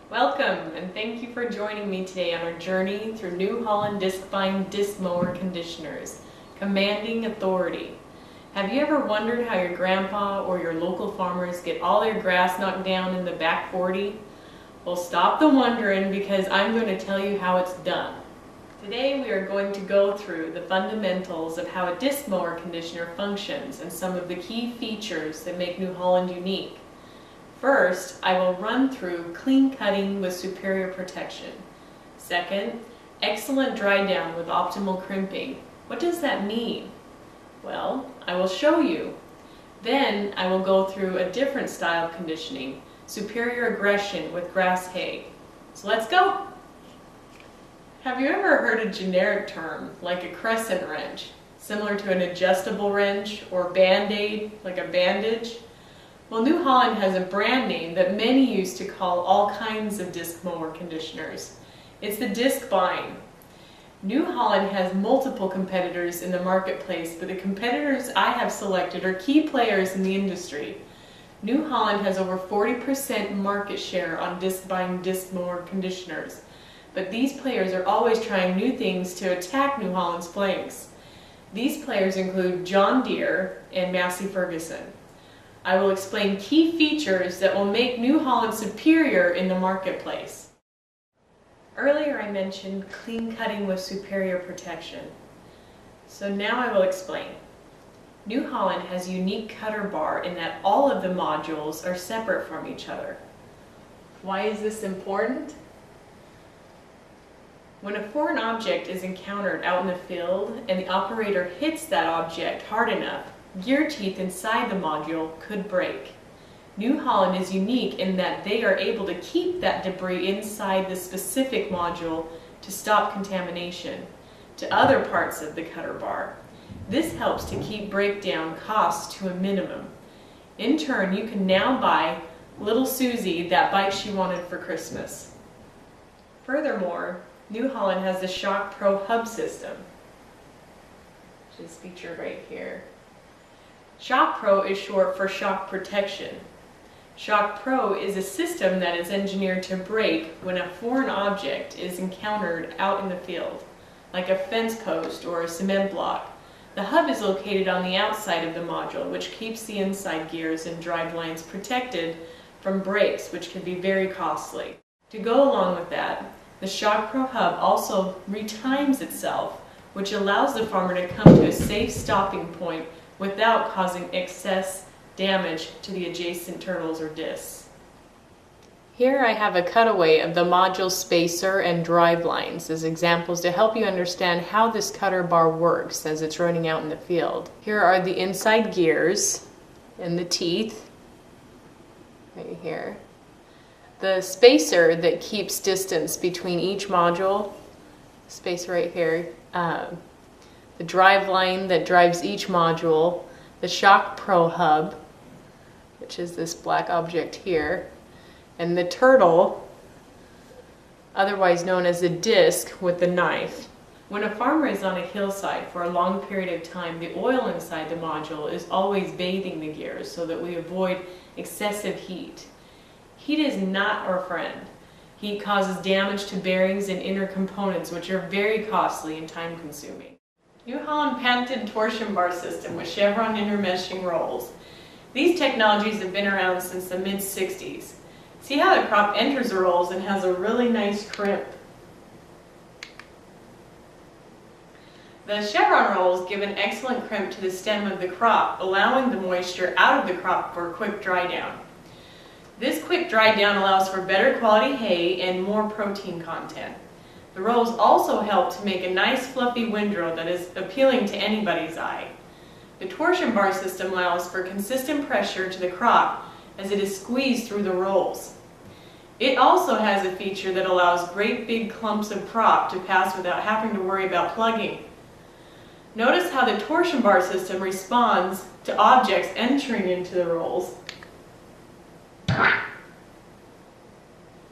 Welcome, and thank you for joining me today on our journey through New Holland Disc Mower Conditioners, commanding authority. Have you ever wondered how your grandpa or your local farmers get all their grass knocked down in the back 40? Well, stop the wondering because I'm going to tell you how it's done. Today we are going to go through the fundamentals of how a disc mower conditioner functions and some of the key features that make New Holland unique. First, I will run through clean cutting with superior protection. Second, excellent dry down with optimal crimping. What does that mean? Well, I will show you. Then I will go through a different style of conditioning, superior aggression with grass hay. So let's go! Have you ever heard a generic term like a crescent wrench, similar to an adjustable wrench, or band-aid, like a bandage? Well, New Holland has a brand name that many used to call all kinds of disc mower conditioners. It's the Disc Vine. New Holland has multiple competitors in the marketplace, but the competitors I have selected are key players in the industry. New Holland has over 40% market share on disc vine disc mower conditioners, but these players are always trying new things to attack New Holland's flanks. These players include John Deere and Massey Ferguson. I will explain key features that will make New Holland superior in the marketplace. Earlier I mentioned clean cutting with superior protection. So now I will explain. New Holland has a unique cutter bar in that all of the modules are separate from each other. Why is this important? When a foreign object is encountered out in the field and the operator hits that object hard enough, gear teeth inside the module could break. New Holland is unique in that they are able to keep that debris inside the specific module to stop contamination to other parts of the cutter bar. This helps to keep breakdown costs to a minimum. In turn, you can now buy little Susie that bike she wanted for Christmas. Furthermore, New Holland has the Shock Pro hub system, which is featured right here. Shock Pro is short for shock protection. Shock Pro is a system that is engineered to break when a foreign object is encountered out in the field, like a fence post or a cement block. The hub is located on the outside of the module, which keeps the inside gears and drive lines protected from breaks, which can be very costly. To go along with that, the Shock Pro hub also retimes itself, which allows the farmer to come to a safe stopping point without causing excess damage to the adjacent turtles or discs. Here I have a cutaway of the module spacer and drive lines as examples to help you understand how this cutter bar works as it's running out in the field. Here are the inside gears and the teeth, right here. The spacer that keeps distance between each module, spacer right here, the drive line that drives each module, the Shock Pro hub, which is this black object here, and the turtle, otherwise known as the disc with the knife. When a farmer is on a hillside for a long period of time, the oil inside the module is always bathing the gears so that we avoid excessive heat. Heat is not our friend. Heat causes damage to bearings and inner components, which are very costly and time-consuming. New Holland patented torsion bar system with chevron intermeshing rolls. These technologies have been around since the mid-60s. See how the crop enters the rolls and has a really nice crimp. The chevron rolls give an excellent crimp to the stem of the crop, allowing the moisture out of the crop for a quick dry down. This quick dry down allows for better quality hay and more protein content. The rolls also help to make a nice fluffy windrow that is appealing to anybody's eye. The torsion bar system allows for consistent pressure to the crop as it is squeezed through the rolls. It also has a feature that allows great big clumps of crop to pass without having to worry about plugging. Notice how the torsion bar system responds to objects entering into the rolls.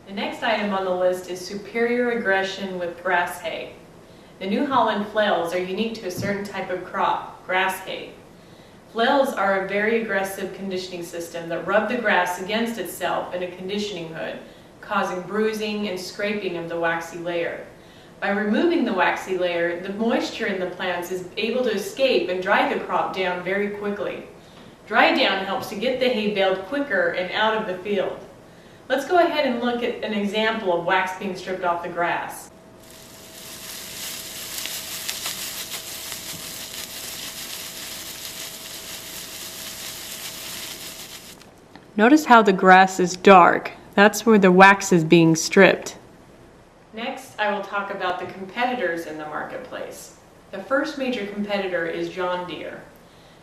The next item on the list is superior aggression with grass hay. The New Holland flails are unique to a certain type of crop, grass hay. Flails are a very aggressive conditioning system that rub the grass against itself in a conditioning hood, causing bruising and scraping of the waxy layer. By removing the waxy layer, the moisture in the plants is able to escape and dry the crop down very quickly. Dry down helps to get the hay baled quicker and out of the field. Let's go ahead and look at an example of wax being stripped off the grass. Notice how the grass is dark. That's where the wax is being stripped. Next, I will talk about the competitors in the marketplace. The first major competitor is John Deere.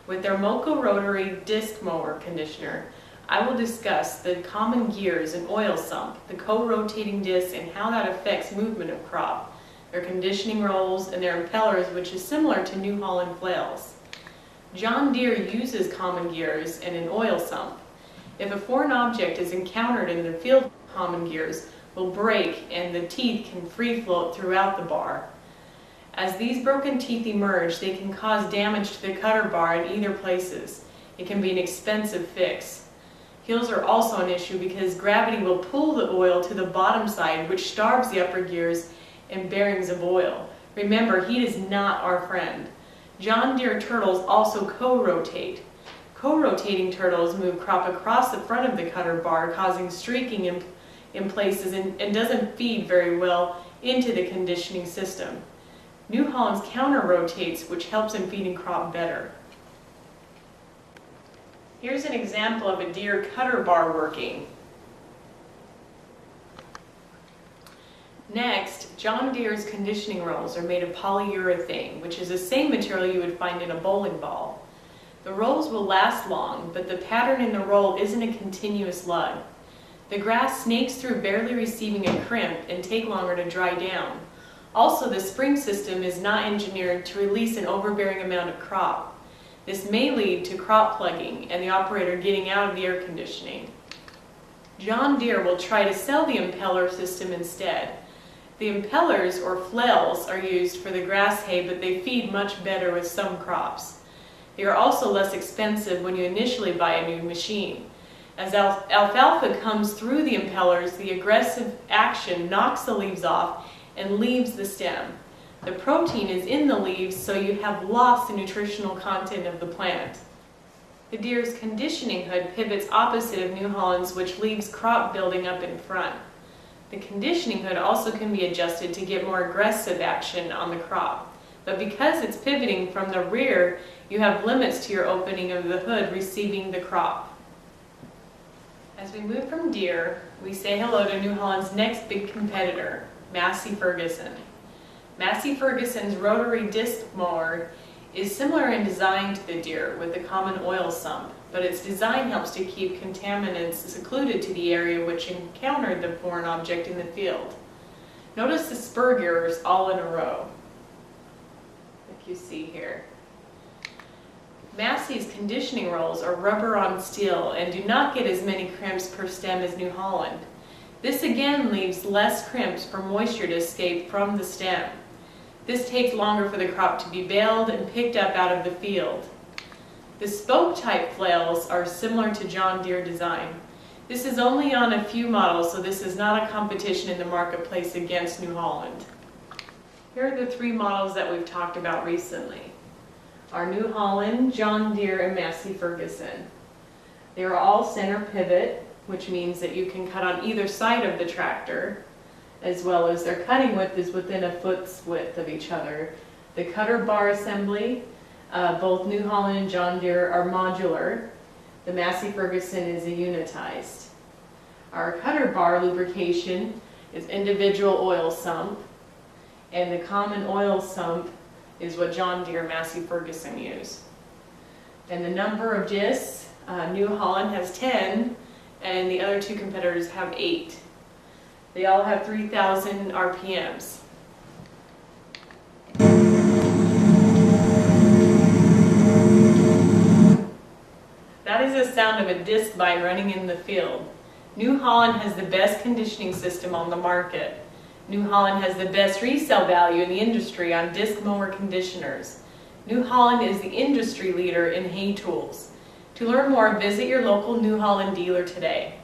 With their Moco Rotary Disc Mower Conditioner, I will discuss the common gears and oil sump, the co-rotating discs and how that affects movement of crop, their conditioning rolls, and their impellers, which is similar to New Holland flails. John Deere uses common gears and an oil sump. If a foreign object is encountered in the field, common gears will break and the teeth can free float throughout the bar. As these broken teeth emerge, they can cause damage to the cutter bar in either places. It can be an expensive fix. Heels are also an issue because gravity will pull the oil to the bottom side, which starves the upper gears and bearings of oil. Remember, heat is not our friend. John Deere turtles also co-rotate. Co-rotating turtles move crop across the front of the cutter bar, causing streaking in places and doesn't feed very well into the conditioning system. New Holland's counter-rotates, which helps in feeding crop better. Here's an example of a Deere cutter bar working. Next, John Deere's conditioning rolls are made of polyurethane, which is the same material you would find in a bowling ball. The rolls will last long, but the pattern in the roll isn't a continuous lug. The grass snakes through, barely receiving a crimp, and take longer to dry down. Also, the spring system is not engineered to release an overbearing amount of crop. This may lead to crop plugging and the operator getting out of the air conditioning. John Deere will try to sell the impeller system instead. The impellers, or flails, are used for the grass hay, but they feed much better with some crops. They are also less expensive when you initially buy a new machine. As alfalfa comes through the impellers, the aggressive action knocks the leaves off and leaves the stem. The protein is in the leaves, so you have lost the nutritional content of the plant. The Deere's conditioning hood pivots opposite of New Holland's, which leaves crop building up in front. The conditioning hood also can be adjusted to get more aggressive action on the crop. But because it's pivoting from the rear, you have limits to your opening of the hood receiving the crop. As we move from Deere, we say hello to New Holland's next big competitor, Massey Ferguson. Massey Ferguson's rotary disc mower is similar in design to the Deere with the common oil sump, but its design helps to keep contaminants secluded to the area which encountered the foreign object in the field. Notice the spur gears all in a row, like you see here. Massey's conditioning rolls are rubber on steel and do not get as many crimps per stem as New Holland. This again leaves less crimps for moisture to escape from the stem. This takes longer for the crop to be baled and picked up out of the field. The spoke type flails are similar to John Deere design. This is only on a few models, so this is not a competition in the marketplace against New Holland. Here are the three models that we've talked about recently. Our New Holland, John Deere, and Massey Ferguson. They are all center pivot, which means that you can cut on either side of the tractor, as well as their cutting width is within a foot's width of each other. The cutter bar assembly, both New Holland and John Deere are modular. The Massey Ferguson is a unitized. Our cutter bar lubrication is individual oil sump, and the common oil sump is what John Deere, Massey Ferguson use. And the number of discs, New Holland has 10, and the other two competitors have 8. They all have 3,000 RPMs. That is the sound of a disc vine running in the field. New Holland has the best conditioning system on the market. New Holland has the best resale value in the industry on disc mower conditioners. New Holland is the industry leader in hay tools. To learn more, visit your local New Holland dealer today.